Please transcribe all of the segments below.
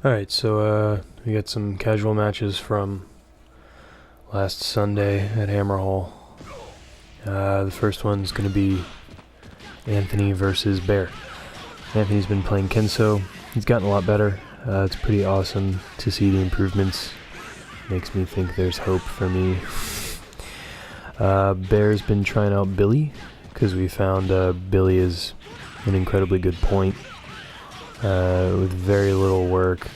Alright, so we got some casual matches from last Sunday at Hammer Hall. The first one's going to be Anthony versus Bear. Anthony's been playing Kenso. He's gotten a lot better. It's pretty awesome to see the improvements. Makes me think there's hope for me. Bear's been trying out Billy, because we found Billy is an incredibly good point. With very little work,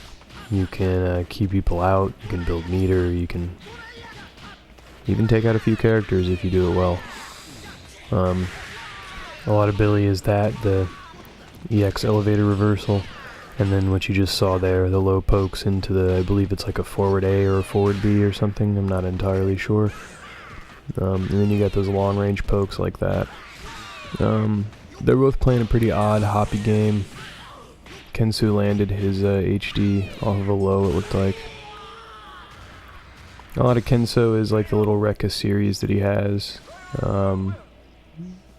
you can keep people out, you can build meter, you can even take out a few characters if you do it well. A lot of Billy is that, the EX elevator reversal, and then what you just saw there, the low pokes into the, I believe it's like a forward A or a forward B or something, I'm not entirely sure. And then you got those long range pokes like that. They're both playing a pretty odd, hoppy game. Kensu landed his HD off of a low, it looked like. A lot of Kenso is like the little Rekka series that he has. And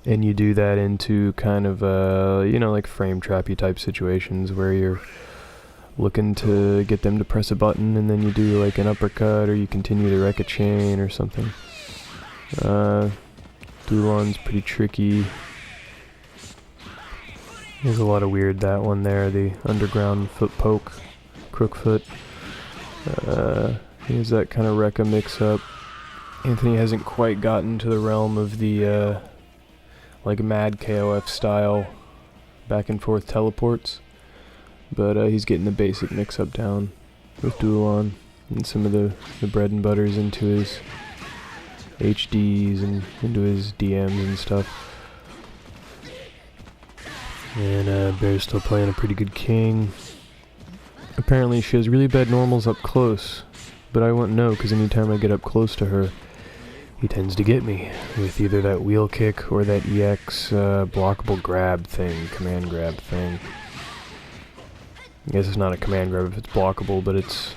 you do that into kind of, like frame trappy type situations where you're looking to get them to press a button and then you do like an uppercut or you continue the Rekka chain or something. Dulon's pretty tricky. There's a lot of weird, that one there, the underground foot poke, crook foot. He has that kind of Rekka mix-up. Anthony hasn't quite gotten to the realm of the, like mad KoF style back and forth teleports. But he's getting the basic mix-up down with Dulon and some of the bread and butters into his HDs and into his DMs and stuff. And Bear's still playing a pretty good king. Apparently she has really bad normals up close, but I won't know because anytime I get up close to her, he tends to get me with either that wheel kick or that EX blockable grab thing, command grab thing. I guess it's not a command grab if it's blockable, but it's,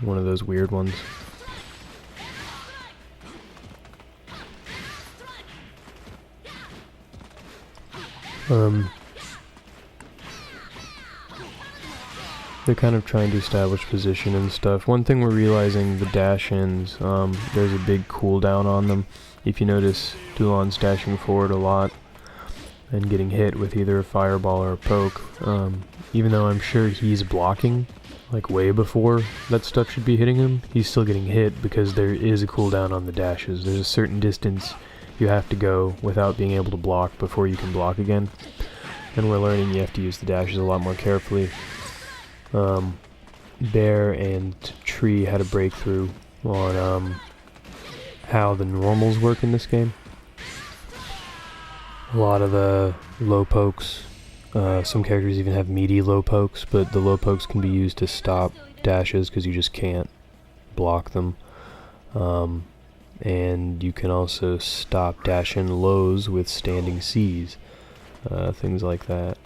one of those weird ones. They're kind of trying to establish position and stuff. One thing we're realizing, the dash-ins, there's a big cooldown on them. If you notice, Dulon's dashing forward a lot and getting hit with either a fireball or a poke. Even though I'm sure he's blocking, like way before that stuff should be hitting him, he's still getting hit because there is a cooldown on the dashes. There's a certain distance you have to go without being able to block before you can block again. And we're learning you have to use the dashes a lot more carefully. Bear and Tree had a breakthrough on how the normals work in this game. A lot of the low pokes, some characters even have meaty low pokes, but the low pokes can be used to stop dashes because you just can't block them. And you can also stop dash-in lows with standing Cs, things like that.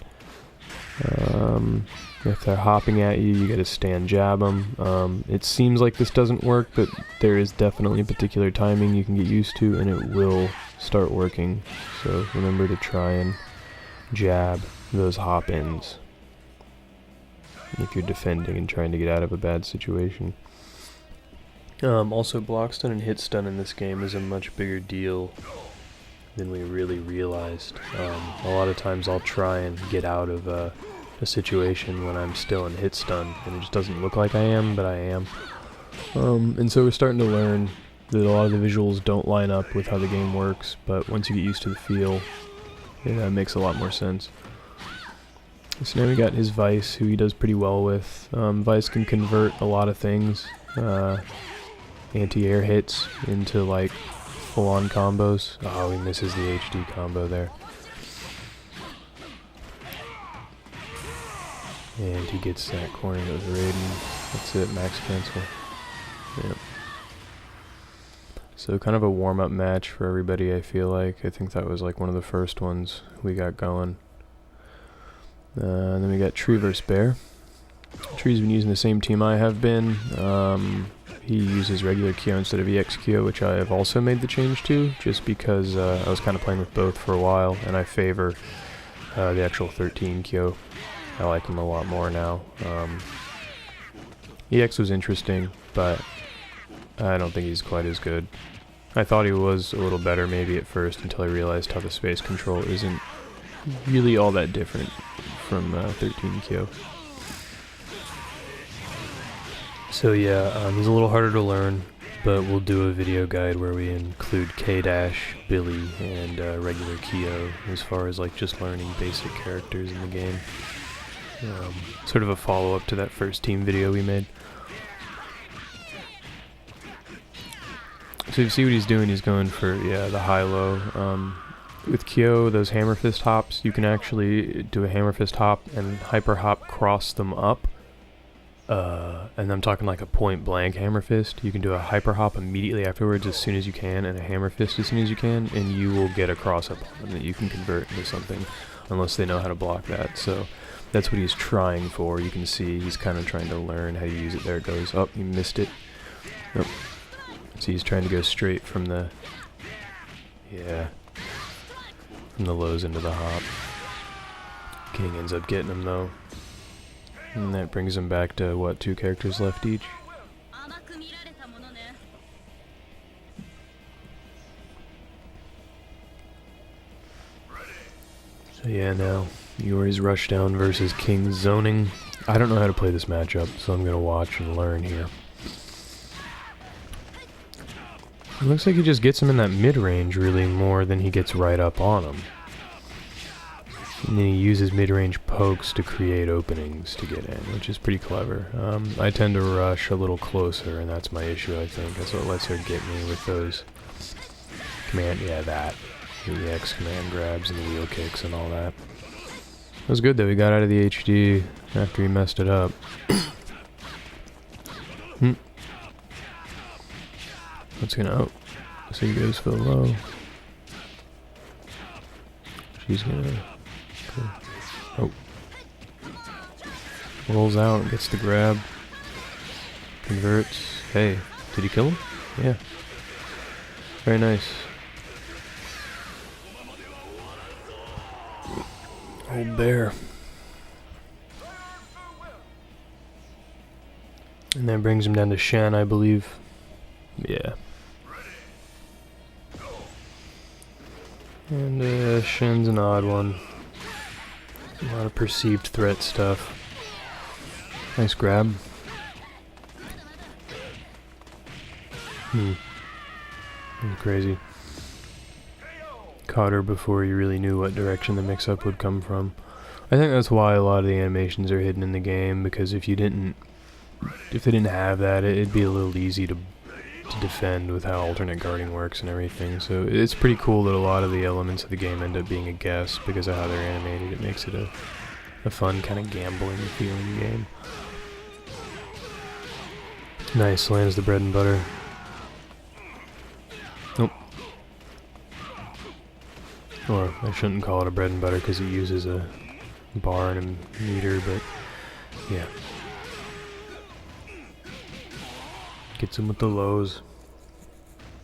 If they're hopping at you, you gotta stand jab them. It seems like this doesn't work, but there is definitely particular timing you can get used to, and it will start working. So remember to try and jab those hop-ins if you're defending and trying to get out of a bad situation. Also, block stun and hit stun in this game is a much bigger deal than we really realized. A lot of times I'll try and get out of a situation when I'm still in hit stun, and it just doesn't look like I am, but I am. And so we're starting to learn that a lot of the visuals don't line up with how the game works, but once you get used to the feel, it makes a lot more sense. So now we got his Vice, who he does pretty well with. Vice can convert a lot of things, anti-air hits into like full-on combos. Oh, he misses the HD combo there. And he gets that corner with Raiden. That's it, max cancel. Yep. So kind of a warm-up match for everybody, I feel like. I think that was like one of the first ones we got going. And then we got Tree vs. Bear. Tree's been using the same team I have been. He uses regular Kyo instead of EX Kyo, which I have also made the change to, just because I was kind of playing with both for a while, and I favor the actual 13 Kyo I like him a lot more now. EX was interesting, but I don't think he's quite as good. I thought he was a little better maybe at first until I realized how the space control isn't really all that different from 13 KoF. So yeah, he's a little harder to learn, but we'll do a video guide where we include K-Dash, Billy, and regular KoF as far as like just learning basic characters in the game. Sort of a follow-up to that first team video we made. So you see what he's doing, he's going for, yeah, the high-low. With KoF, those hammer fist hops, you can actually do a hammer fist hop and hyper hop cross them up. And I'm talking like a point blank hammer fist. You can do a hyper hop immediately afterwards as soon as you can, and a hammer fist as soon as you can, and you will get a cross up on them that you can convert into something, unless they know how to block that. So that's what he's trying for. You can see he's kind of trying to learn how to use it. There it goes. Oh, he missed it. Nope. So he's trying to go straight from the, yeah, from the lows into the hop. King ends up getting him though. And that brings him back to, what, 2 characters left each? So yeah, now Yori's Rushdown versus King Zoning. I don't know how to play this matchup, so I'm gonna watch and learn here. It looks like he just gets him in that mid-range really more than he gets right up on him. And then he uses mid-range pokes to create openings to get in, which is pretty clever. I tend to rush a little closer, and that's my issue, I think. That's what lets her get me with those command, yeah, that. The EX command grabs and the wheel kicks and all that. It was good though, he got out of the HD after he messed it up. What's gonna, oh, so he goes for the low. She's gonna go, oh. Rolls out, gets the grab. Converts. Hey, did he kill him? Yeah. Very nice. Old bear. And that brings him down to Shen, I believe. Yeah. And Shen's an odd one. A lot of perceived threat stuff. Nice grab. Crazy. Caught her before you really knew what direction the mix-up would come from. I think that's why a lot of the animations are hidden in the game, because if they didn't have that, it'd be a little easy to defend with how alternate guarding works and everything. So it's pretty cool that a lot of the elements of the game end up being a guess because of how they're animated. It makes it a fun kind of gambling feeling game. Nice, lands the bread and butter. Nope. Or I shouldn't call it a bread and butter because it uses a bar and a meter, but yeah. Gets him with the lows.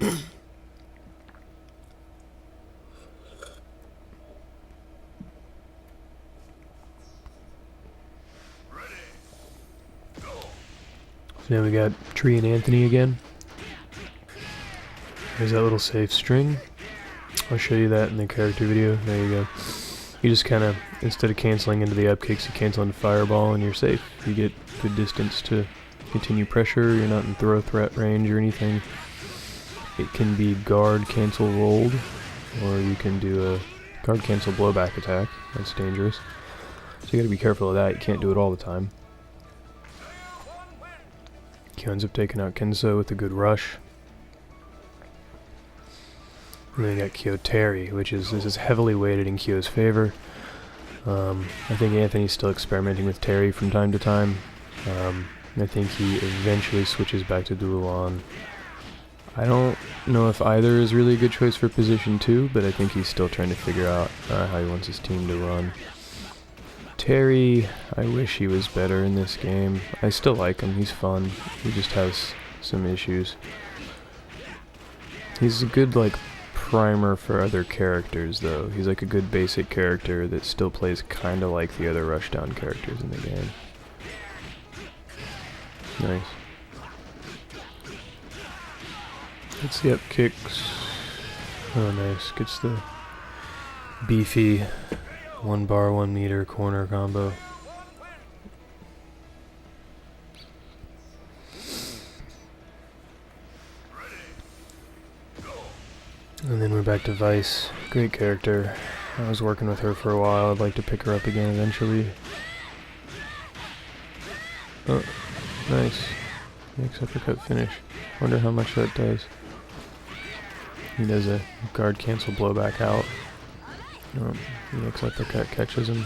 So now we got Tree and Anthony again. There's that little safe string. I'll show you that in the character video. There you go. You just kind of, instead of canceling into the up kicks, you cancel into fireball and you're safe. You get good distance to continue pressure. You're not in throw threat range or anything. It can be guard cancel rolled, or you can do a guard cancel blowback attack. That's dangerous. So you gotta be careful of that. You can't do it all the time. Kyo ends up taking out Kenso with a good rush. And then you got Kyo Terry, which is, this is heavily weighted in Kyo's favor. I think Anthony's still experimenting with Terry from time to time. I think he eventually switches back to Dualon. I don't know if either is really a good choice for position 2, but I think he's still trying to figure out how he wants his team to run. Terry, I wish he was better in this game. I still like him, he's fun. He just has some issues. He's a good, like, primer for other characters, though. He's like a good basic character that still plays kind of like the other rushdown characters in the game. Nice. Gets the up kicks. Oh, nice. Gets the beefy 1 bar, 1 meter corner combo. And then we're back to Vice. Great character. I was working with her for a while. I'd like to pick her up again eventually. Oh, nice. Next uppercut finish. Wonder how much that does. He does a guard cancel blowback out. The next uppercut catches him.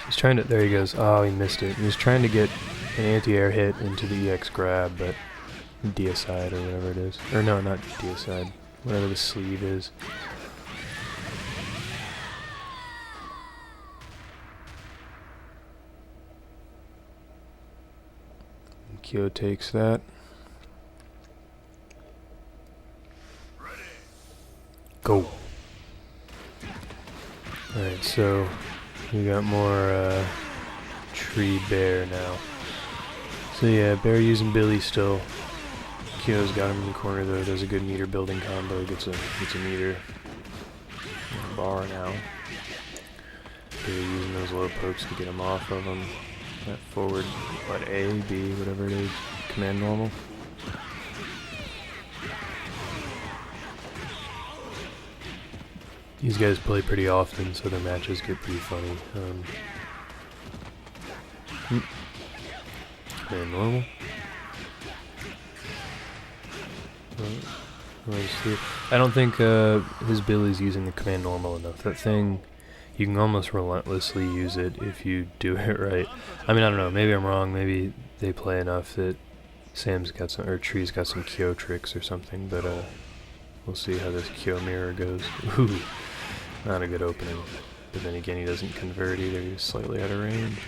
He's trying to... There he goes. Oh, he missed it. He was trying to get an anti-air hit into the EX grab, but... deicide or whatever it is. Or no, not deicide. Whatever the sleeve is. And Kyo takes that. Go! Alright, so we got more tree bear now. So yeah, bear using Billy still. Kyo's got him in the corner though, does a good meter building combo, gets a meter bar now. They're using those low pokes to get him off of him. That forward, what, A, B, whatever it is, command normal. These guys play pretty often, so their matches get pretty funny. Command normal. I don't think his Billy's using the command normal enough. That thing, you can almost relentlessly use it if you do it right. I mean, I don't know, maybe I'm wrong, maybe they play enough that Sam's got some, or Tree's got some Kyo tricks or something, but we'll see how this Kyo mirror goes. Ooh, not a good opening. But then again, he doesn't convert either, he's slightly out of range.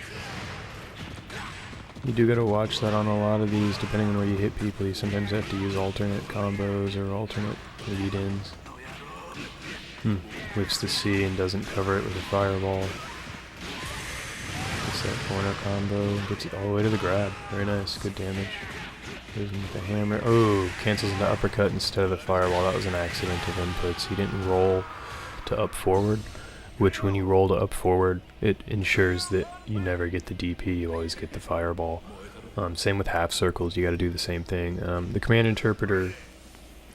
You do gotta watch that on a lot of these, depending on where you hit people. You sometimes have to use alternate combos or alternate lead-ins. Whips the C and doesn't cover it with a fireball. Gets that corner combo, gets it all the way to the grab. Very nice, good damage. Goes in with the hammer. Oh, cancels into uppercut instead of the fireball. That was an accident of inputs. He didn't roll to up forward, which when you roll to up forward, it ensures that you never get the DP, you always get the fireball. Same with half circles, you gotta do the same thing. The command interpreter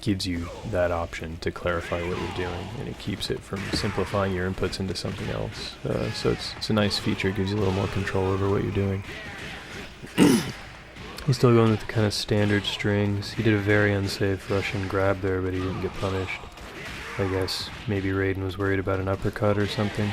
gives you that option to clarify what you're doing, and it keeps it from simplifying your inputs into something else. So it's a nice feature, it gives you a little more control over what you're doing. He's still going with the kind of standard strings. He did a very unsafe Russian grab there, but he didn't get punished. I guess maybe Raiden was worried about an uppercut or something.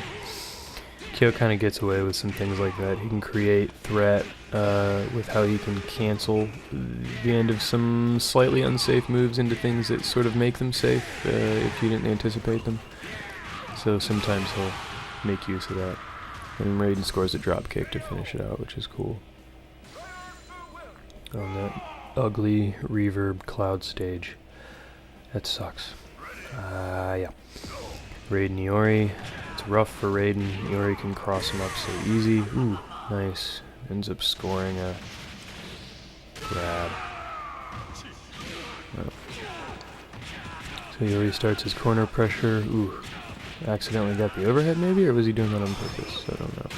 Kyo kind of gets away with some things like that. He can create threat with how he can cancel the end of some slightly unsafe moves into things that sort of make them safe if you didn't anticipate them. So sometimes he'll make use of that. And Raiden scores a drop kick to finish it out, which is cool. On that ugly reverb cloud stage. That sucks. Yeah. Raiden Iori. It's rough for Raiden. Iori can cross him up so easy. Ooh, nice. Ends up scoring a grab. Oh. So Iori starts his corner pressure. Ooh. Accidentally got the overhead maybe? Or was he doing that on purpose? I don't know.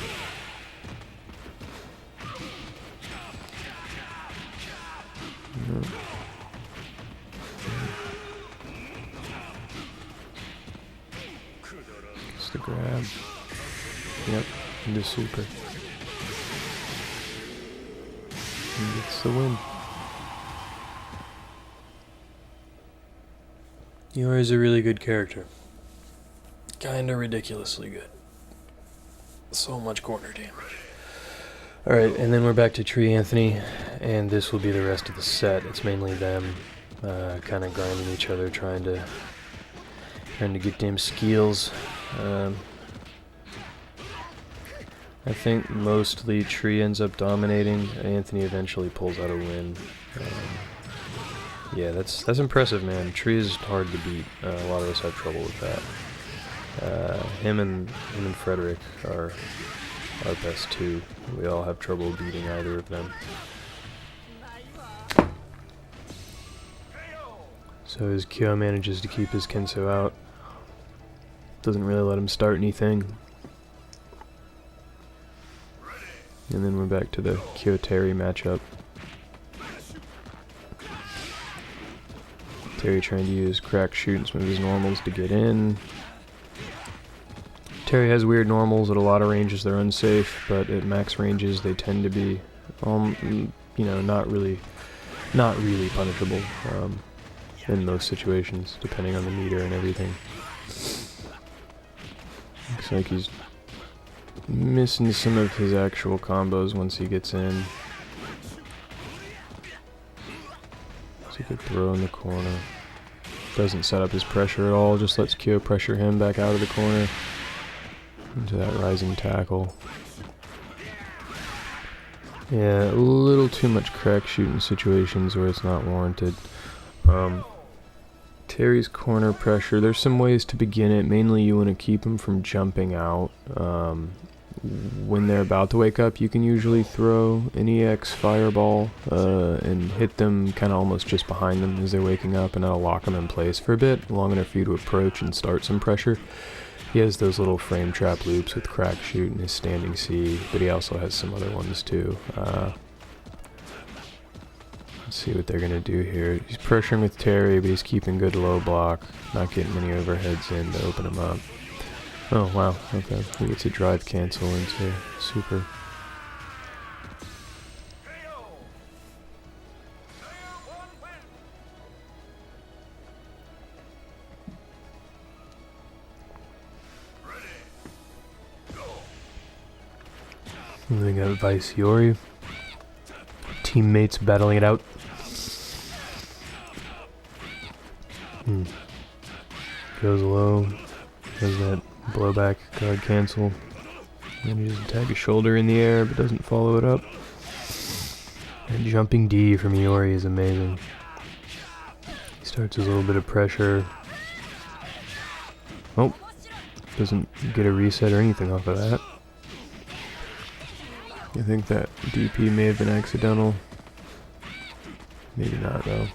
No. The grab. Yep, into super. And gets the win. Iori's a really good character. Kinda ridiculously good. So much corner damage. Alright, and then we're back to Tree Anthony, and this will be the rest of the set. It's mainly them kind of grinding each other, trying to get them skills. I think mostly Tree ends up dominating. Anthony eventually pulls out a win. Yeah, that's impressive, man. Tree is hard to beat. A lot of us have trouble with that. Him and Frederick are our best two. We all have trouble beating either of them. So his Kyo manages to keep his Kenso out. Doesn't really let him start anything. And then we're back to the Kyo Terry matchup. Terry trying to use crack shoot and some of his normals to get in. Terry has weird normals. At a lot of ranges they're unsafe, but at max ranges they tend to be, you know, not really punishable in most situations, depending on the meter and everything. Looks like he's missing some of his actual combos once he gets in. It's a good throw in the corner. Doesn't set up his pressure at all, just lets Kyo pressure him back out of the corner into that rising tackle. Yeah, a little too much crack shooting situations where it's not warranted. Terry's corner pressure, there's some ways to begin it. Mainly you want to keep him from jumping out. When they're about to wake up, you can usually throw an EX fireball and hit them kind of almost just behind them as they're waking up, and that'll lock them in place for a bit, long enough for you to approach and start some pressure. He has those little frame trap loops with crack shoot and his standing C, but he also has some other ones too. Let's see what they're going to do here. He's pressuring with Terry, but he's keeping good low block, not getting many overheads in to open him up. Oh, wow, okay. He gets a drive cancel into super. And then we got Vice Yori. Teammates battling it out. Goes low. Does that blowback guard cancel. And he just tag his shoulder in the air but doesn't follow it up. And jumping D from Yori is amazing. He starts with a little bit of pressure. Oh, doesn't get a reset or anything off of that. I think that DP may have been accidental. Maybe not though.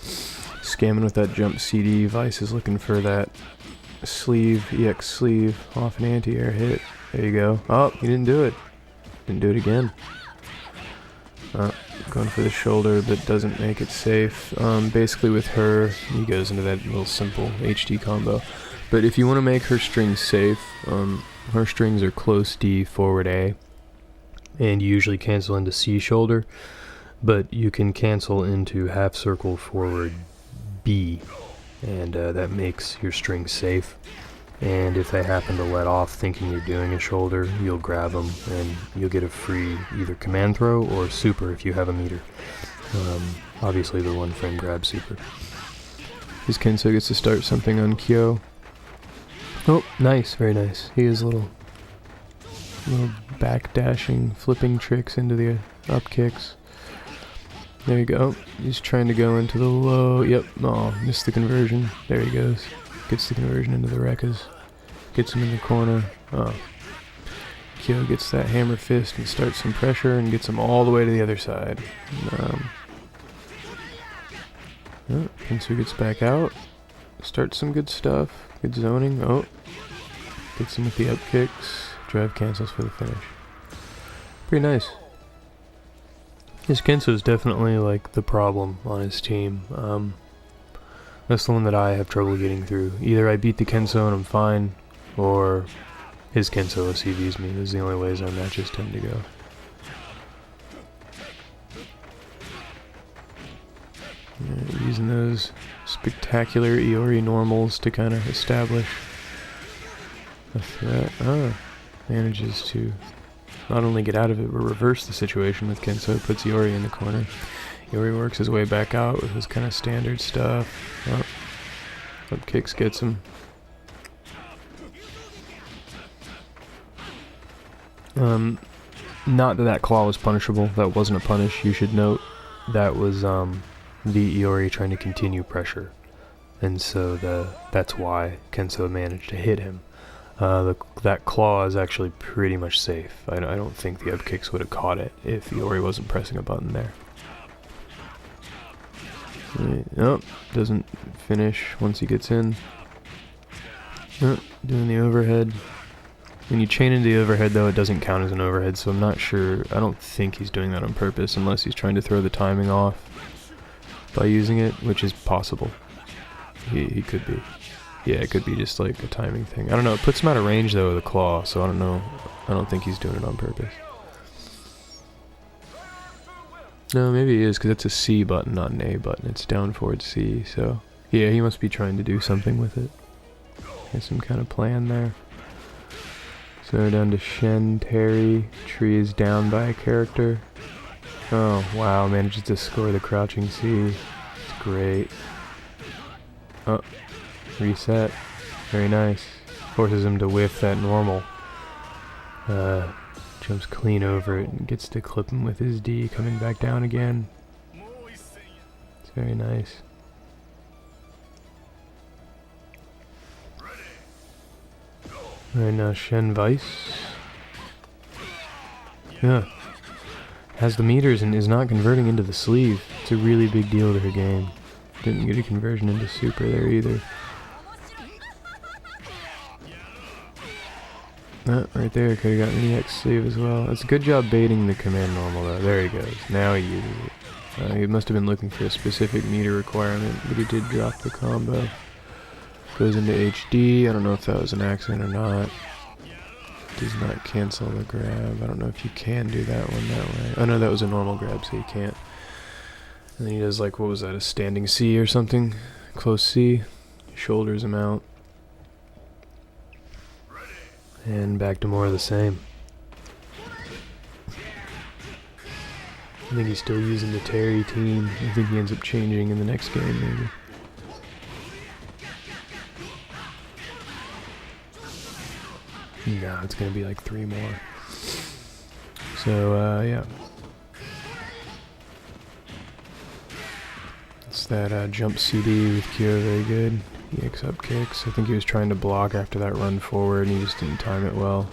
Scamming with that jump CD. Vice is looking for that sleeve, EX sleeve, off an anti-air hit. There you go. Oh, he didn't do it. Didn't do it again. Going for the shoulder, but doesn't make it safe. Basically with her, he goes into that little simple HD combo. But if you want to make her strings safe, her strings are close D, forward A. And you usually cancel into C shoulder, but you can cancel into half circle forward B, and that makes your strings safe. And if they happen to let off thinking you're doing a shoulder, you'll grab them and you'll get a free either command throw or super if you have a meter. Obviously the one frame grab super. His Kenso gets to start something on Kyo. Oh, nice, very nice. He has little back dashing, flipping tricks into the up kicks. There you go. He's trying to go into the low. Yep. Oh, missed the conversion. There he goes. Gets the conversion into the Rekkas. Gets him in the corner. Oh. Kyo gets that hammer fist and starts some pressure and gets him all the way to the other side. Kensu gets back out. Starts some good stuff. Good zoning. Oh. Gets him with the up kicks. Drive cancels for the finish. Pretty nice. His Kenso is definitely like the problem on his team. That's the one that I have trouble getting through. Either I beat the Kenso and I'm fine, or his Kenso OCVs me. Those are the only ways our matches tend to go. Yeah, using those spectacular Iori normals to kind of establish a threat. Manages to not only get out of it, but reverse the situation with Kenso. Puts Iori in the corner. Iori works his way back out with his kind of standard stuff. Up kicks gets him. Not that claw was punishable. That wasn't a punish. You should note that was the Iori trying to continue pressure. And so that's why Kenso managed to hit him. That claw is actually pretty much safe. I don't think the up kicks would have caught it if Iori wasn't pressing a button there. Nope, doesn't finish once he gets in. Nope, doing the overhead. When you chain into the overhead though, it doesn't count as an overhead, so I'm not sure. I don't think he's doing that on purpose unless he's trying to throw the timing off by using it, which is possible. He could be. Yeah, it could be just like a timing thing. I don't know, it puts him out of range though with a claw, so I don't know. I don't think he's doing it on purpose. No, maybe he is, because it's a C button, not an A button. It's down forward C, so... Yeah, he must be trying to do something with it. Has some kind of plan there. So we're down to Shen, Terry. Tree is down by a character. Oh, wow, manages to score the crouching C. It's great. Oh, reset. Very nice. Forces him to whiff that normal. Jumps clean over it and gets to clip him with his D, coming back down again. It's very nice. Alright, now Shen Vice. Yeah. Has the meters and is not converting into the sleeve. It's a really big deal to her game. Didn't get a conversion into super there either. Right there, could have gotten an EX sleeve as well. It's a good job baiting the command normal though. There he goes. Now he uses it. He must have been looking for a specific meter requirement, but he did drop the combo. Goes into HD. I don't know if that was an accident or not. Does not cancel the grab. I don't know if you can do that one that way. Oh no, that was a normal grab, so you can't. And then he does like, what was that, a standing C or something? Close C. Shoulders him out. And back to more of the same. I think he's still using the Terry team. I think he ends up changing in the next game, maybe. No, it's gonna be like 3 more. So, yeah. It's that jump CD with Kyo, very good. EX up kicks. I think he was trying to block after that run forward and he just didn't time it well.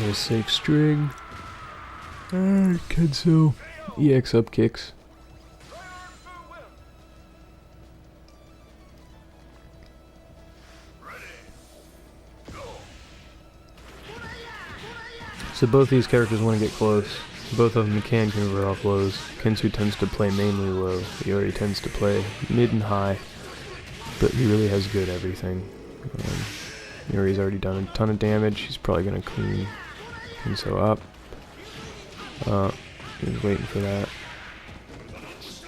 A safe string. Kenso. EX up kicks. So both these characters want to get close. Both of them can convert off lows. Kensu tends to play mainly low. Iori tends to play mid and high. But he really has good everything. Iori's already done a ton of damage. He's probably going to clean Kenso up. He was waiting for that.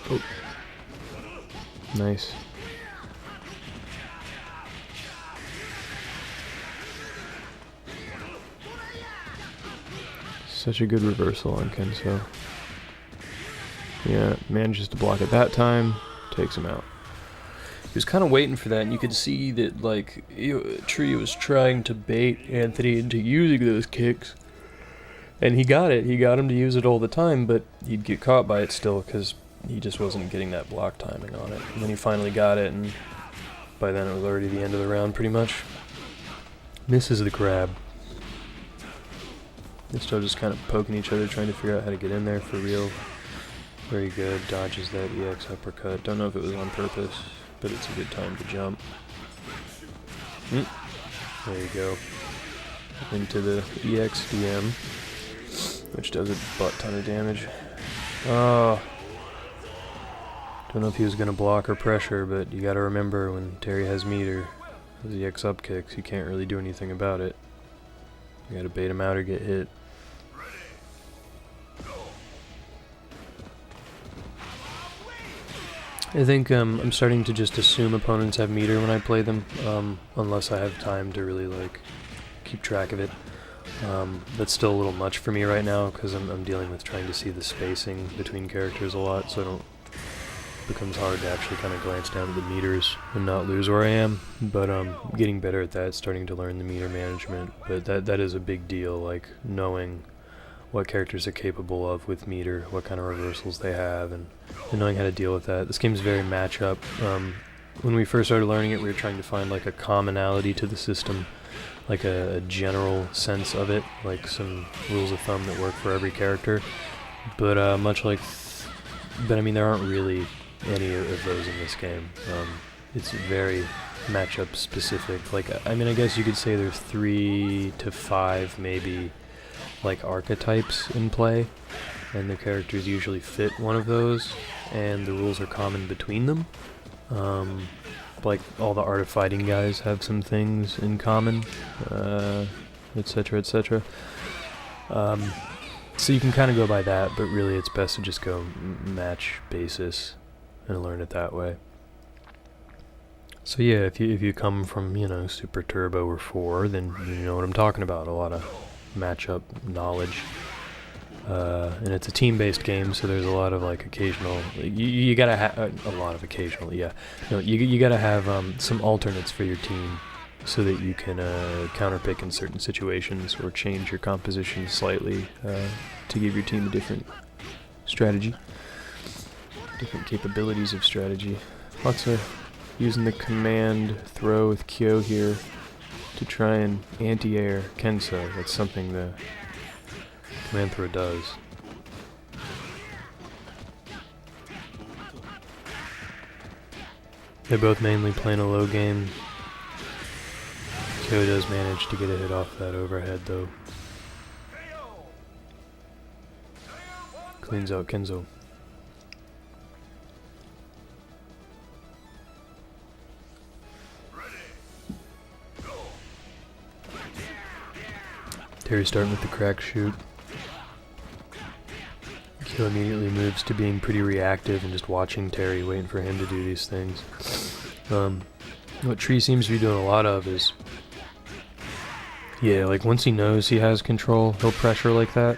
Oh. Nice. Such a good reversal on Kenso. Yeah, manages to block it that time, takes him out. He was kind of waiting for that, and you could see that, like, Tree was trying to bait Anthony into using those kicks. And he got it. He got him to use it all the time, but he'd get caught by it still, because he just wasn't getting that block timing on it. And then he finally got it, and by then it was already the end of the round, pretty much. Misses the grab. They're still just kind of poking each other, trying to figure out how to get in there for real. Very good. Dodges that EX uppercut. Don't know if it was on purpose, but it's a good time to jump. There you go. Into the EX DM, which does a butt ton of damage. Oh. Don't know if he was going to block or pressure, but you got to remember when Terry has meter, those EX up kicks, you can't really do anything about it. You gotta bait him out or get hit. I think I'm starting to just assume opponents have meter when I play them, unless I have time to really like keep track of it. That's still a little much for me right now because I'm dealing with trying to see the spacing between characters a lot, so it becomes hard to actually kind of glance down at the meters and not lose where I am. But getting better at that, starting to learn the meter management. But that is a big deal, like knowing what characters are capable of with meter, what kind of reversals they have, and knowing how to deal with that. This game's very matchup. When we first started learning it, we were trying to find like a commonality to the system, like a general sense of it, like some rules of thumb that work for every character. But much like, but I mean, there aren't really any of those in this game. It's very matchup specific. Like, I mean, I guess you could say there's 3 to 5 maybe like archetypes in play, and the characters usually fit one of those, and the rules are common between them. Like all the art of fighting guys have some things in common, etc., etc. So you can kind of go by that, but really it's best to just go match basis and learn it that way. So yeah, if you come from, you know, Super Turbo or 4, then you know what I'm talking about. A lot of matchup knowledge. And it's a team-based game, so there's a lot of like occasional. You gotta have a lot of occasional. Yeah, no, you gotta have some alternates for your team, so that you can counterpick in certain situations or change your composition slightly to give your team a different strategy, different capabilities of strategy. Lots of using the command throw with Kyo here to try and anti-air Kenso. That's something the command throw does. They're both mainly playing a low game. Kyo does manage to get a hit off that overhead though. Cleans out Kenzo. Terry starting with the crack shoot. Kyo immediately moves to being pretty reactive and just watching Terry, waiting for him to do these things. What Tree seems to be doing a lot of is, yeah, like once he knows he has control, he'll pressure like that.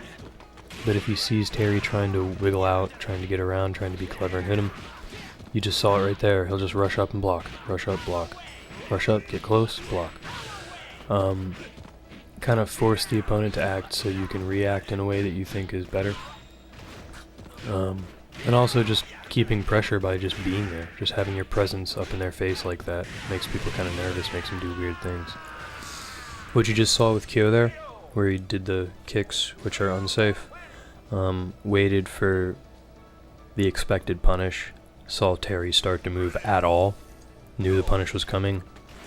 But if he sees Terry trying to wiggle out, trying to get around, trying to be clever and hit him, you just saw it right there. He'll just rush up and block. Rush up, block. Rush up, get close, block. Kind of force the opponent to act so you can react in a way that you think is better. And also just keeping pressure by just being there. Just having your presence up in their face like that makes people kind of nervous, makes them do weird things. What you just saw with Kyo there, where he did the kicks, which are unsafe, waited for the expected punish, saw Terry start to move at all, knew the punish was coming,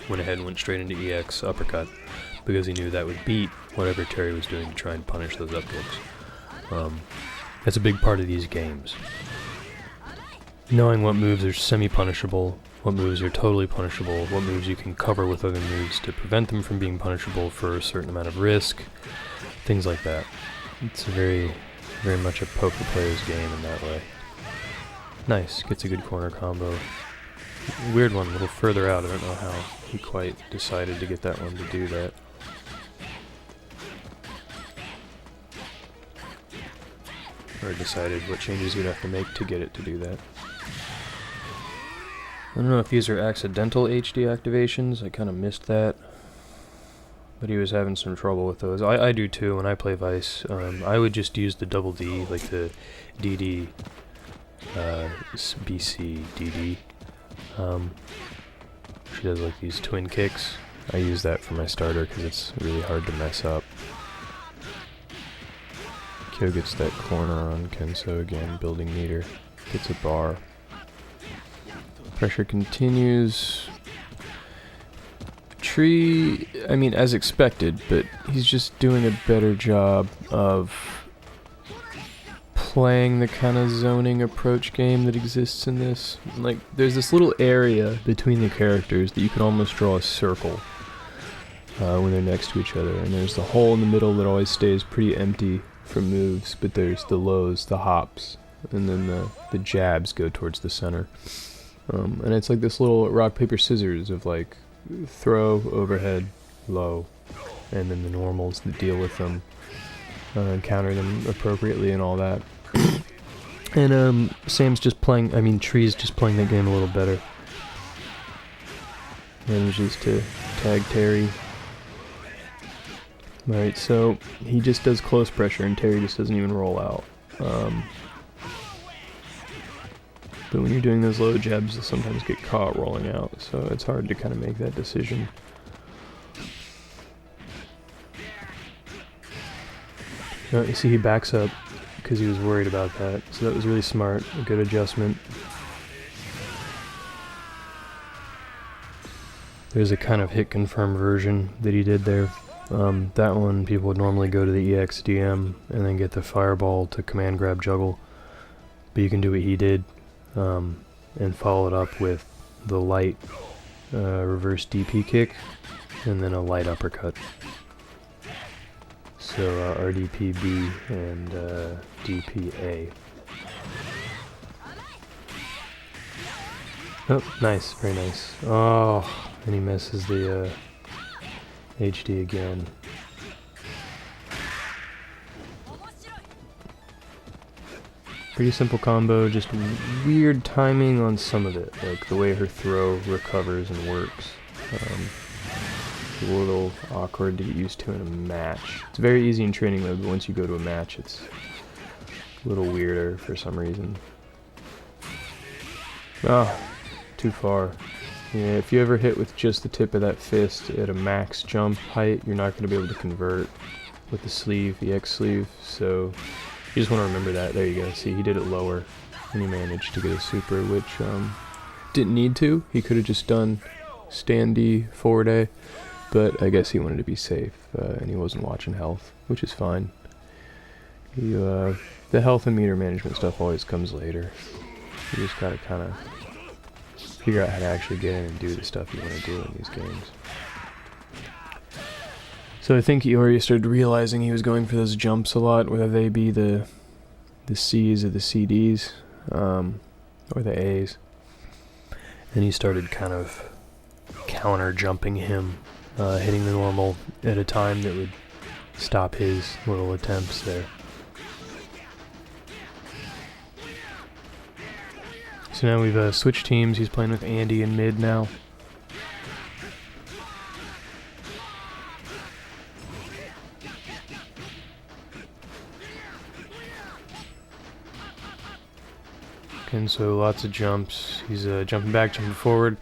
went ahead and went straight into EX uppercut, because he knew that would beat whatever Terry was doing to try and punish those up kicks. That's a big part of these games. Knowing what moves are semi-punishable, what moves are totally punishable, what moves you can cover with other moves to prevent them from being punishable for a certain amount of risk, things like that. It's very much a poker player's game in that way. Nice, gets a good corner combo. Weird one, a little further out, I don't know how he quite decided to get that one to do that. Or decided what changes you'd have to make to get it to do that. I don't know if these are accidental HD activations, I kind of missed that. But he was having some trouble with those. I do too when I play Vice. I would just use the double D, like the DD, BC, DD. She does like these twin kicks. I use that for my starter because it's really hard to mess up. Kyo gets that corner on Kenso again, building meter. Gets a bar. Pressure continues. Tree, I mean, as expected, but he's just doing a better job of playing the kind of zoning approach game that exists in this. Like, there's this little area between the characters that you can almost draw a circle when they're next to each other, and there's the hole in the middle that always stays pretty empty for moves, but there's the lows, the hops, and then the jabs go towards the center. And it's like this little rock, paper, scissors of like throw, overhead, low, and then the normals that deal with them, counter them appropriately and all that. And Sam's just playing, I mean Tree's just playing that game a little better. Manages to tag Terry. Alright, so he just does close pressure and Terry just doesn't even roll out. But when you're doing those low jabs, you'll sometimes get caught rolling out, so it's hard to kind of make that decision. You see he backs up because he was worried about that, so that was really smart, a good adjustment. There's a kind of hit confirm version that he did there. That one people would normally go to the EXDM and then get the fireball to command grab juggle, but you can do what he did. And follow it up with the light reverse DP kick and then a light uppercut. So RDPB and DPA. Oh, nice, very nice. Oh, and he misses the HD again. Pretty simple combo, just weird timing on some of it, like the way her throw recovers and works. A little awkward to get used to in a match. It's very easy in training mode, but once you go to a match, it's a little weirder for some reason. Ah, too far. Yeah, if you ever hit with just the tip of that fist at a max jump height, you're not going to be able to convert with the sleeve, the X sleeve, so you just want to remember that. There you go. See, he did it lower, and he managed to get a super, which didn't need to. He could have just done stand D forward A, but I guess he wanted to be safe, and he wasn't watching health, which is fine. The health and meter management stuff always comes later. You just gotta kind of figure out how to actually get in and do the stuff you want to do in these games. So I think Iori started realizing he was going for those jumps a lot, whether they be the C's or the CDs, or the A's. And he started kind of counter jumping him, hitting the normal at a time that would stop his little attempts there. So now we've switched teams. He's playing with Andy in mid now. And so lots of jumps. He's jumping back, jumping forward.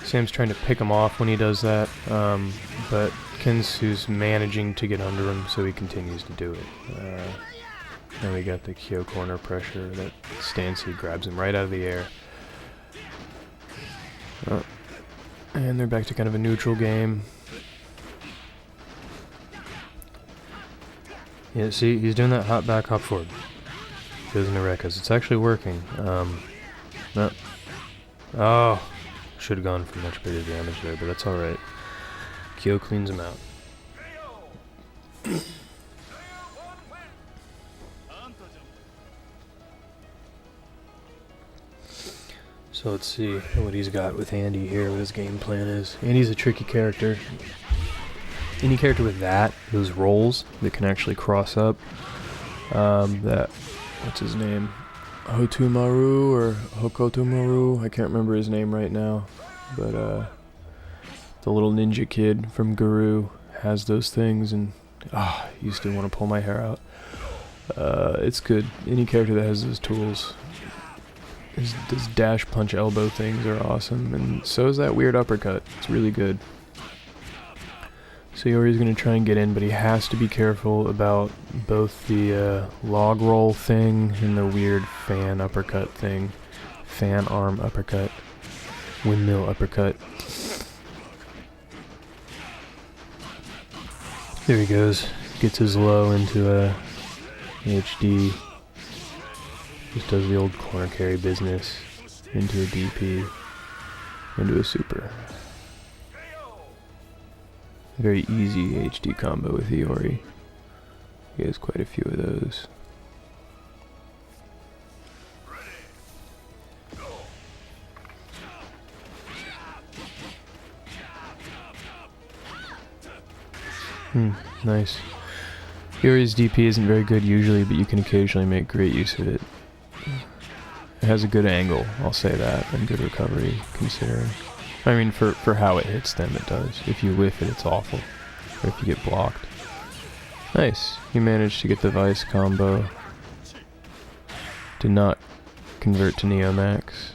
Sam's trying to pick him off when he does that, but Kensu's managing to get under him, so he continues to do it. Now we got the Kyo corner pressure. That stance, he grabs him right out of the air. And they're back to kind of a neutral game. Yeah, see, he's doing that hop back, hop forward. Goes into Rekkas. It's actually working. Oh, should have gone for much bigger damage there, but that's alright. Kyo cleans him out. So let's see what he's got with Andy here, what his game plan is. Andy's a tricky character. Any character with those rolls that can actually cross up, what's his name? Hotumaru or Hokotomaru? I can't remember his name right now. But the little ninja kid from Guru has those things, and used to want to pull my hair out. It's good. Any character that has those tools. Those dash punch elbow things are awesome, and so is that weird uppercut. It's really good. So Iori's going to try and get in, but he has to be careful about both the log roll thing and the weird fan uppercut thing. Fan arm uppercut. Windmill uppercut. There he goes. Gets his low into HD. Just does the old corner carry business. Into a DP. Into a super. Very easy HD combo with Iori. He has quite a few of those. Nice. Iori's DP isn't very good usually, but you can occasionally make great use of it. It has a good angle, I'll say that, and good recovery, considering. I mean, for how it hits them, it does. If you whiff it, it's awful. or if you get blocked. Nice. You managed to get the Vice combo. Did not convert to Neomax.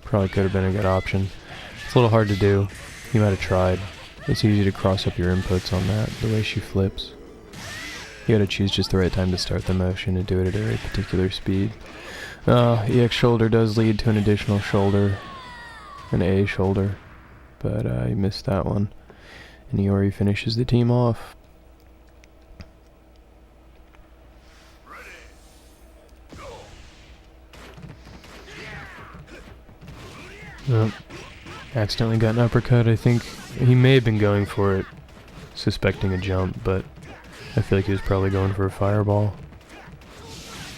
Probably could have been a good option. It's a little hard to do. You might have tried. It's easy to cross up your inputs on that, the way she flips. You gotta choose just the right time to start the motion and do it at a very particular speed. EX shoulder does lead to an additional shoulder. An A shoulder. But you missed that one. And Iori finishes the team off. Accidentally got an uppercut. I think he may have been going for it, suspecting a jump, but I feel like he was probably going for a fireball.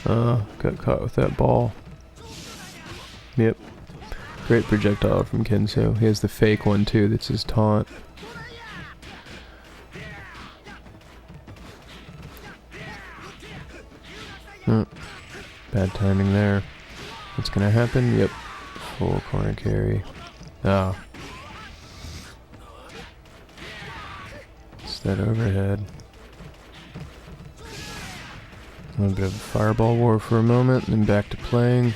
Got caught with that ball. Yep. Great projectile from Kenso. He has the fake one too, that's his taunt. Bad timing there. What's gonna happen? Yep. Full corner carry. Oh. It's that overhead. A little bit of a fireball war for a moment, and then back to playing.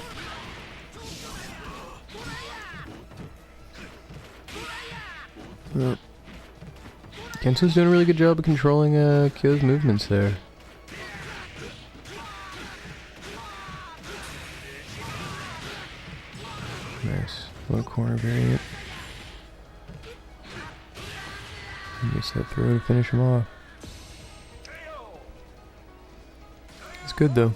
Kenso's doing a really good job of controlling Kyo's movements there. Nice. Low corner variant. Gets that throw to finish him off. It's good though.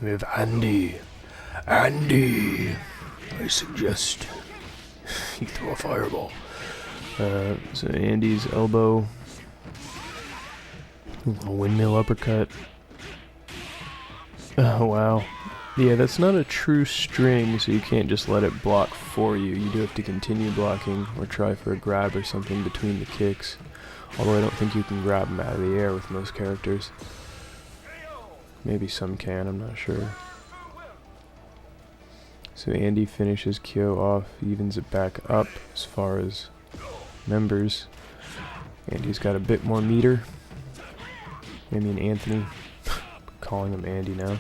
We have Andy. Andy! I suggest you throw a fireball. So Andy's elbow. A windmill uppercut. Oh wow. Yeah, that's not a true string, so you can't just let it block for you. You do have to continue blocking or try for a grab or something between the kicks. Although I don't think you can grab them out of the air with most characters. Maybe some can, I'm not sure. So Andy finishes Kyo off, evens it back up as far as members. Andy's got a bit more meter. I mean Anthony. Calling him Andy now.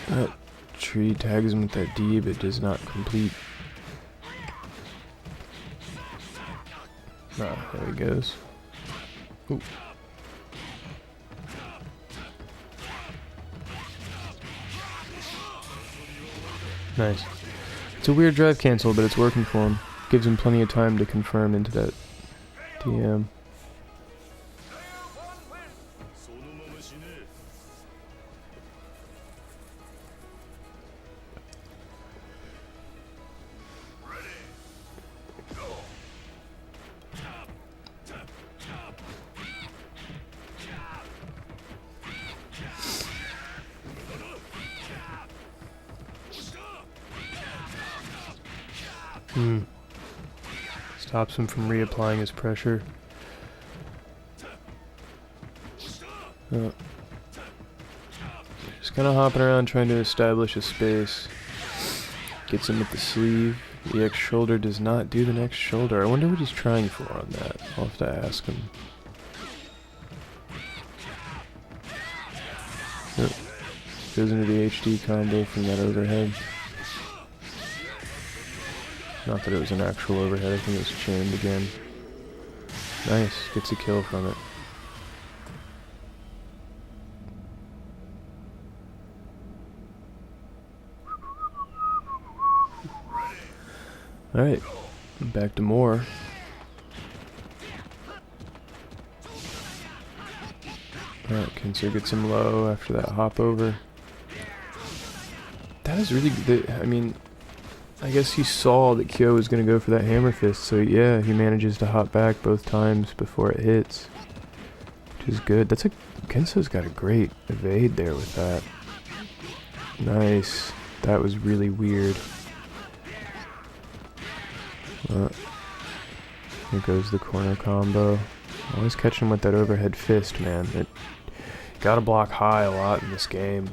That tree tags him with that D, but does not complete. Ah, there he goes. Ooh. Nice. It's a weird drive cancel, but it's working for him. Gives him plenty of time to confirm into that DM. Stops him from reapplying his pressure. Just kind of hopping around trying to establish a space. Gets him with the sleeve. The EX shoulder does not do the next shoulder. I wonder what he's trying for on that. I'll have to ask him. Goes into the HD combo from that overhead. Not that it was an actual overhead, I think it was chained again. Nice, gets a kill from it. Alright, back to more. Alright, Kenso gets him low after that hop over. That was really good. I mean, I guess he saw that Kyo was going to go for that hammer fist, so yeah, he manages to hop back both times before it hits. Which is good. That's a... Kenso's got a great evade there with that. Nice. That was really weird. Here goes the corner combo. Always catching him with that overhead fist, man. It gotta block high a lot in this game,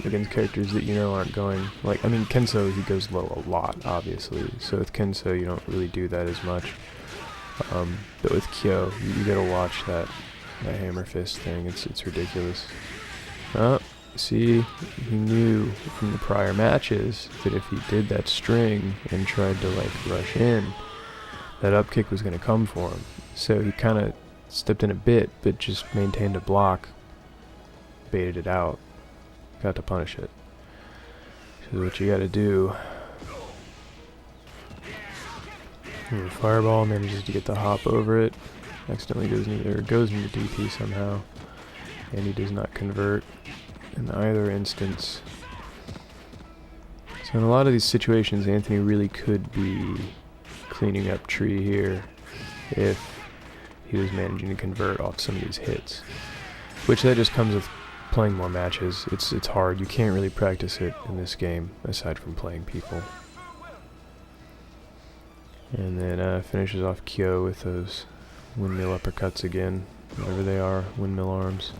against characters that you know aren't going, like, I mean, Kenso, he goes low a lot, obviously, so with Kenso you don't really do that as much, but with Kyo, you gotta watch that hammer fist thing. It's ridiculous. Oh, see, he knew from the prior matches that if he did that string and tried to, like, rush in, that up kick was gonna come for him, so he kind of stepped in a bit, but just maintained a block, baited it out, got to punish it. So what you gotta do. Fireball manages to get the hop over it, accidentally goes into DP somehow, and he does not convert in either instance. So in a lot of these situations, Anthony really could be cleaning up tree here if he was managing to convert off some of these hits, which that just comes with playing more matches. It's hard. You can't really practice it in this game aside from playing people. And then finishes off Kyo with those windmill uppercuts again, whatever they are, windmill arms.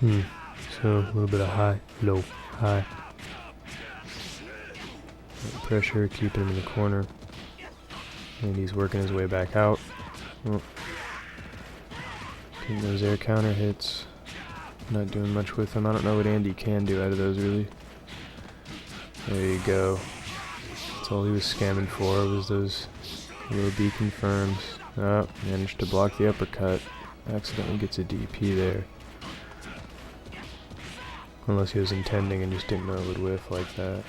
So a little bit of high, low, high. Pressure, keeping him in the corner. And he's working his way back out. Oh. Getting those air counter hits. Not doing much with them. I don't know what Andy can do out of those, really. There you go. That's all he was scamming for, was those little B confirms. Oh, managed to block the uppercut. Accidentally gets a DP there. Unless he was intending and just didn't know it would whiff like that.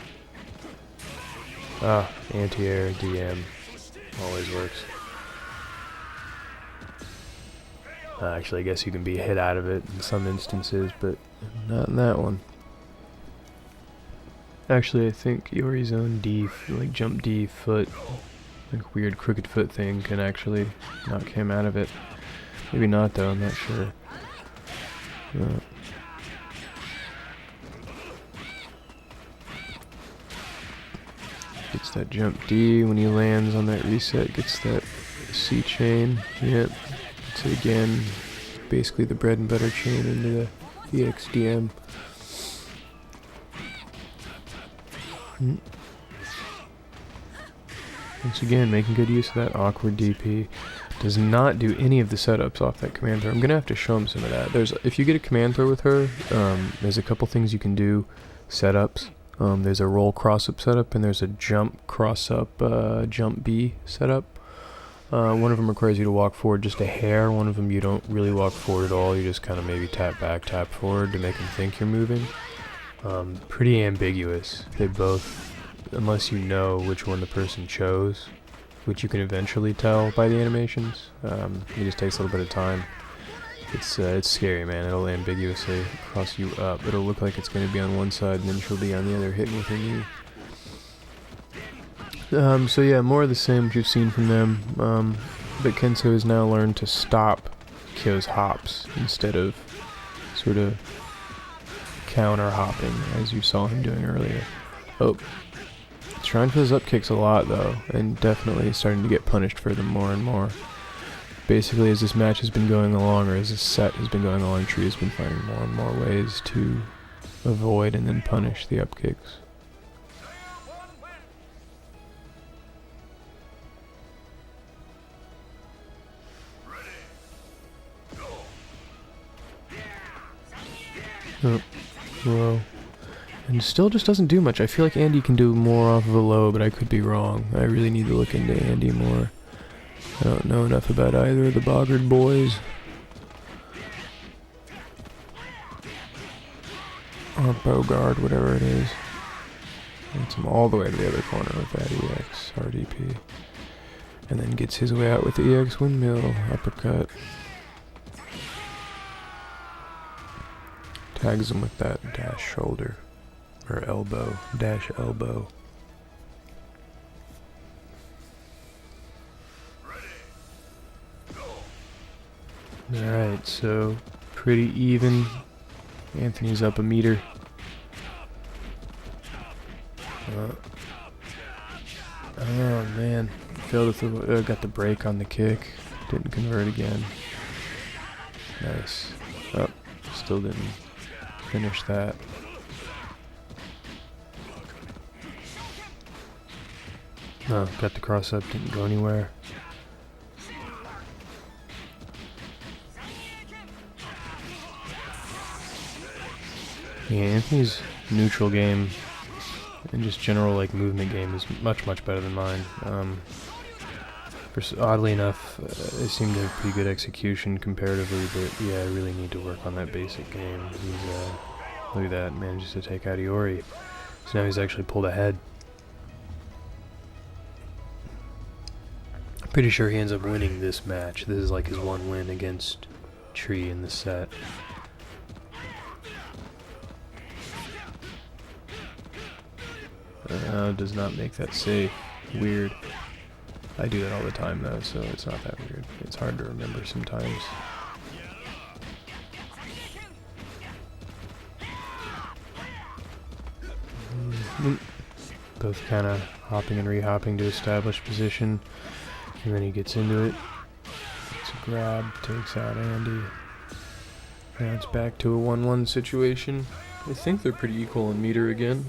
Ah, anti-air, DM. Always works. Actually, I guess you can be hit out of it in some instances, but not in that one. Actually, I think Yori's own D, like jump D foot, like weird crooked foot thing, can actually knock him out of it. Maybe not though, I'm not sure. Gets that jump D when he lands on that reset, gets that C chain. Yep, gets it again. Basically the bread and butter chain into the EXDM. Once again, making good use of that awkward DP. Does not do any of the setups off that command throw. I'm gonna have to show him some of that. If you get a command throw with her, there's a couple things you can do, setups. There's a roll cross-up setup, and there's a jump cross-up, jump B setup. One of them requires you to walk forward just a hair. One of them you don't really walk forward at all. You just kind of maybe tap back, tap forward to make them think you're moving. Pretty ambiguous. They both, unless you know which one the person chose, which you can eventually tell by the animations. It just takes a little bit of time. It's scary, man. It'll ambiguously cross you up. It'll look like it's going to be on one side, and then she'll be on the other, hitting with her knee. So yeah, more of the same which you've seen from them. But Kenso has now learned to stop Kyo's hops instead of sort of counter hopping, as you saw him doing earlier. Oh, trying for those up kicks a lot though, and definitely starting to get punished for them more and more. Basically, as this match has been going along, or as this set has been going along, Tree has been finding more and more ways to avoid and then punish the up kicks. Oh, whoa. And still just doesn't do much. I feel like Andy can do more off of a low, but I could be wrong. I really need to look into Andy more. I don't know enough about either of the Boggart boys. Or Bogard, whatever it is. Gets him all the way to the other corner with that EX RDP. And then gets his way out with the EX windmill uppercut. Tags him with that dash shoulder. Or elbow. Dash elbow. Alright, so pretty even. Anthony's up a meter. Oh man, failed with got the break on the kick. Didn't convert again. Nice. Oh, still didn't finish that. No, got the cross up, didn't go anywhere. Yeah, Anthony's neutral game and just general like movement game is much better than mine. Oddly enough, they seem to have pretty good execution comparatively, but yeah, I really need to work on that basic game. Look at that, manages to take out Iori. So now he's actually pulled ahead. Pretty sure he ends up winning this match. This is like his one win against Tree in the set. Does not make that safe. Weird. I do that all the time though, so it's not that weird. It's hard to remember sometimes. Both kind of hopping and re-hopping to establish position, and then he gets into it. It's a grab, takes out Andy. Now it's back to a 1-1 situation. I think they're pretty equal in meter again.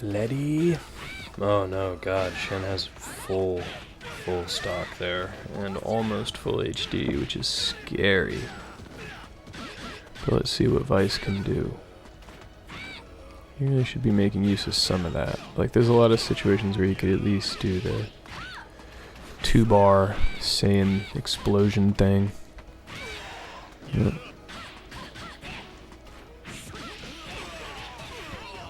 Letty. Oh no, god, Shen has full stock there, and almost full HD, which is scary. But let's see what Vice can do. You really should be making use of some of that. Like, there's a lot of situations where you could at least do the 2-bar Saiyan explosion thing. Yep.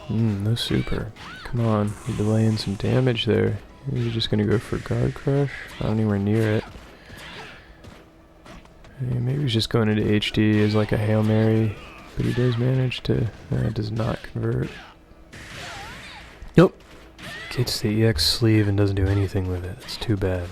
No super. Come on, you're delaying some damage there. You're just gonna go for guard crush? Not anywhere near it. Hey, maybe he's just going into HD as like a Hail Mary, but he does manage to, does not convert. Nope. Gets the EX sleeve and doesn't do anything with it. It's too bad.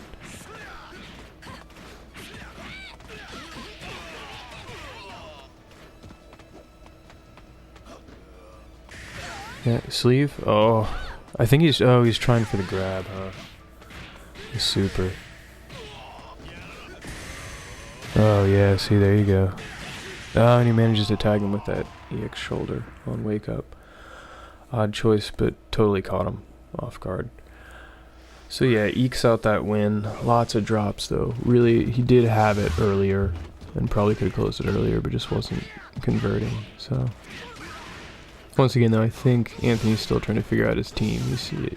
Yeah, sleeve? Oh, I think he's trying for the grab, huh? He's super. Oh yeah, see, there you go. Oh, and he manages to tag him with that EX shoulder on wake up. Odd choice, but totally caught him off guard. So yeah, ekes out that win. Lots of drops though. Really, he did have it earlier, and probably could have closed it earlier, but just wasn't converting, so... Once again, though, I think Anthony's still trying to figure out his team.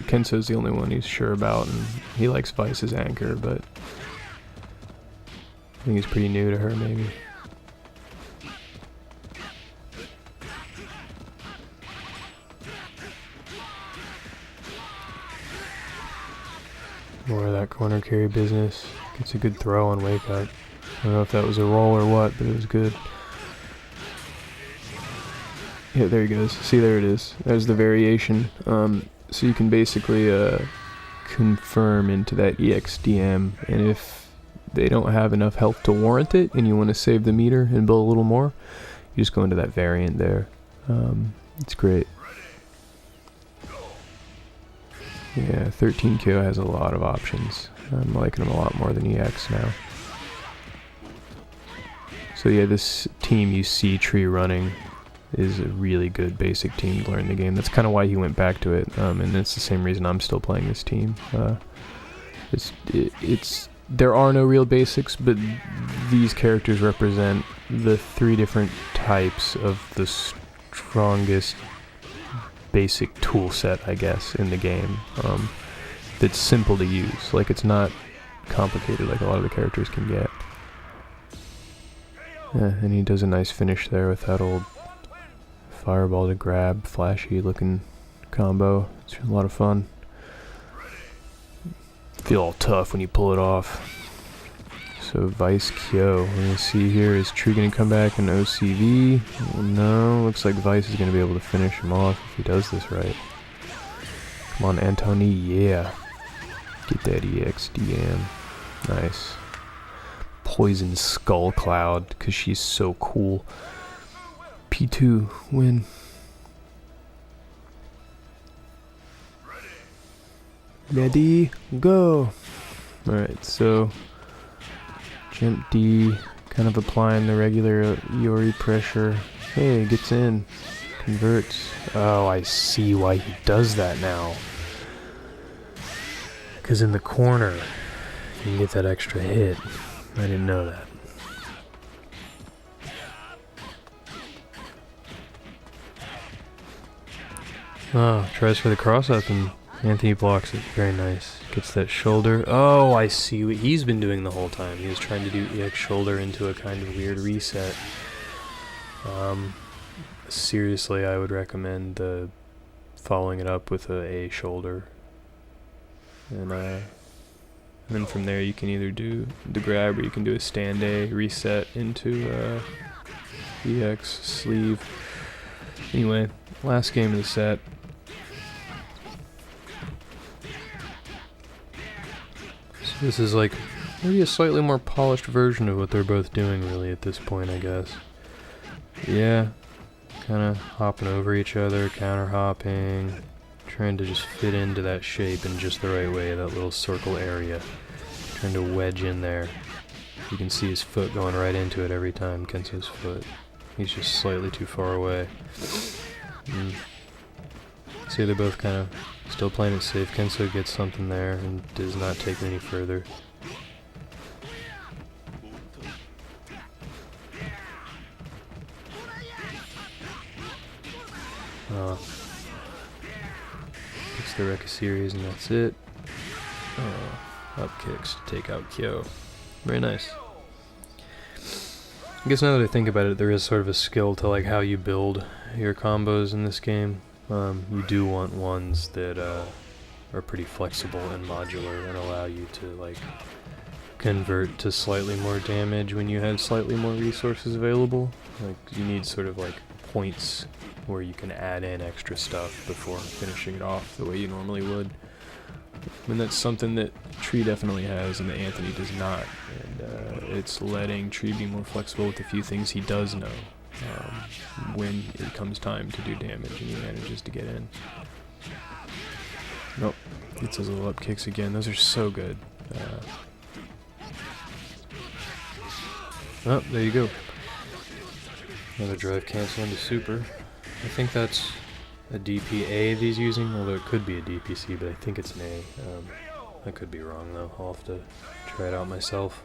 Kenso's the only one he's sure about, and he likes Vice as anchor, but I think he's pretty new to her, maybe. More of that corner carry business. Gets a good throw on wake up. I don't know if that was a roll or what, but it was good. Yeah, there he goes. See, there it is. There's the variation. So you can basically confirm into that EXDM, and if they don't have enough health to warrant it, and you want to save the meter and build a little more, you just go into that variant there. It's great. Yeah, 13 KO has a lot of options. I'm liking them a lot more than EX now. So yeah, this team you see Tree running is a really good basic team to learn the game. That's kind of why he went back to it, and it's the same reason I'm still playing this team. There are no real basics, but these characters represent the 3 different types of the strongest basic tool set, I guess, in the game. That's simple to use. Like, it's not complicated like a lot of the characters can get. Yeah, and he does a nice finish there with that old fireball to grab, flashy looking combo. It's a lot of fun. Feel all tough when you pull it off. So Vice Kyo, we're gonna see here, is Tree gonna come back in OCV? No, looks like Vice is gonna be able to finish him off if he does this right. Come on, Antony, yeah. Get that EXDM. Nice. Poison Skull Cloud, because she's so cool. P2 win. Ready, go! Alright, so jump D, kind of applying the regular Iori pressure. Hey, gets in. Converts. Oh, I see why he does that now. Because in the corner, you can get that extra hit. I didn't know that. Oh, tries for the cross-up and Anthony blocks it. Very nice. Gets that shoulder. Oh, I see what he's been doing the whole time. He was trying to do EX shoulder into a kind of weird reset. Seriously, I would recommend following it up with a shoulder. And then from there you can either do the grab or you can do a stand A, reset into EX sleeve. Anyway, last game of the set. So this is like maybe a slightly more polished version of what they're both doing really at this point, I guess. Yeah, kind of hopping over each other, counter hopping, trying to just fit into that shape in just the right way, that little circle area. Trying to wedge in there. You can see his foot going right into it every time, Kenso's foot. He's just slightly too far away. See, they're both kind of still playing it safe. Kenso gets something there and does not take it any further. Gets the Rekka series and that's it. Up kicks to take out Kyo. Very nice. I guess now that I think about it, there is sort of a skill to like how you build your combos in this game. You do want ones that are pretty flexible and modular and allow you to like convert to slightly more damage when you have slightly more resources available. Like you need sort of like points where you can add in extra stuff before finishing it off the way you normally would. And that's something that Tree definitely has and that Anthony does not. And it's letting Tree be more flexible with a few things he does know when it comes time to do damage and he manages to get in. Nope. Gets those little up kicks again. Those are so good. Oh, there you go. Another drive cancel into super. I think that's a DPA that he's using, although it could be a DPC, but I think it's an A. I could be wrong though. I'll have to try it out myself.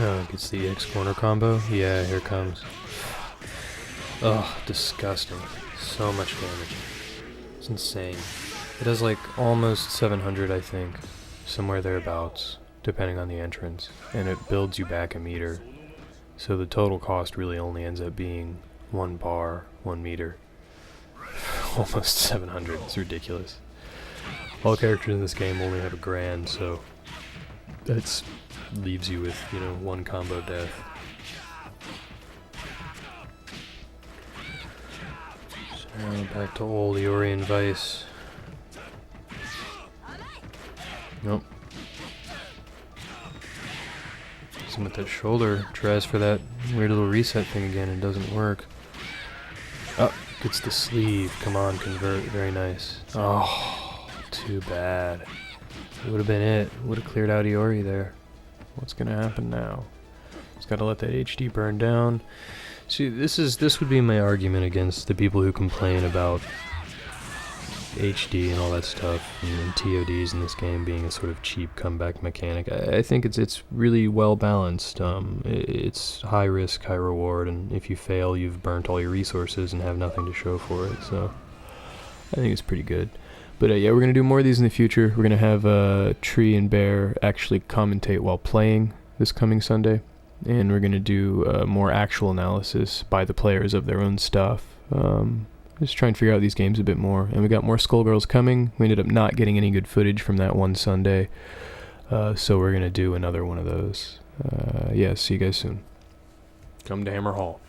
Oh, gets the X corner combo? Yeah, here it comes. Oh, disgusting. So much damage. It's insane. It does like almost 700, I think. Somewhere thereabouts, depending on the entrance. And it builds you back a meter. So the total cost really only ends up being 1 bar, 1 meter. Almost 700. It's ridiculous. All characters in this game only have a grand, so that's leaves you with, 1 combo death. So now back to old Iori and Vice. Nope. Him with that shoulder, tries for that weird little reset thing again and doesn't work. Oh, gets the sleeve. Come on, convert. Very nice. Oh, too bad. It would have been it. Would have cleared out Iori there. What's gonna happen now? Just gotta let that HD burn down. See, this would be my argument against the people who complain about HD and all that stuff, and TODs in this game being a sort of cheap comeback mechanic. I think it's really well balanced. It's high risk, high reward, and if you fail, you've burnt all your resources and have nothing to show for it. So I think it's pretty good. But yeah, we're gonna do more of these in the future. We're gonna have Tree and Bear actually commentate while playing this coming Sunday, and we're gonna do more actual analysis by the players of their own stuff. Just trying to figure out these games a bit more. And we got more Skullgirls coming. We ended up not getting any good footage from that one Sunday. So we're going to do another one of those. Yeah, see you guys soon. Come to Hammer Hall.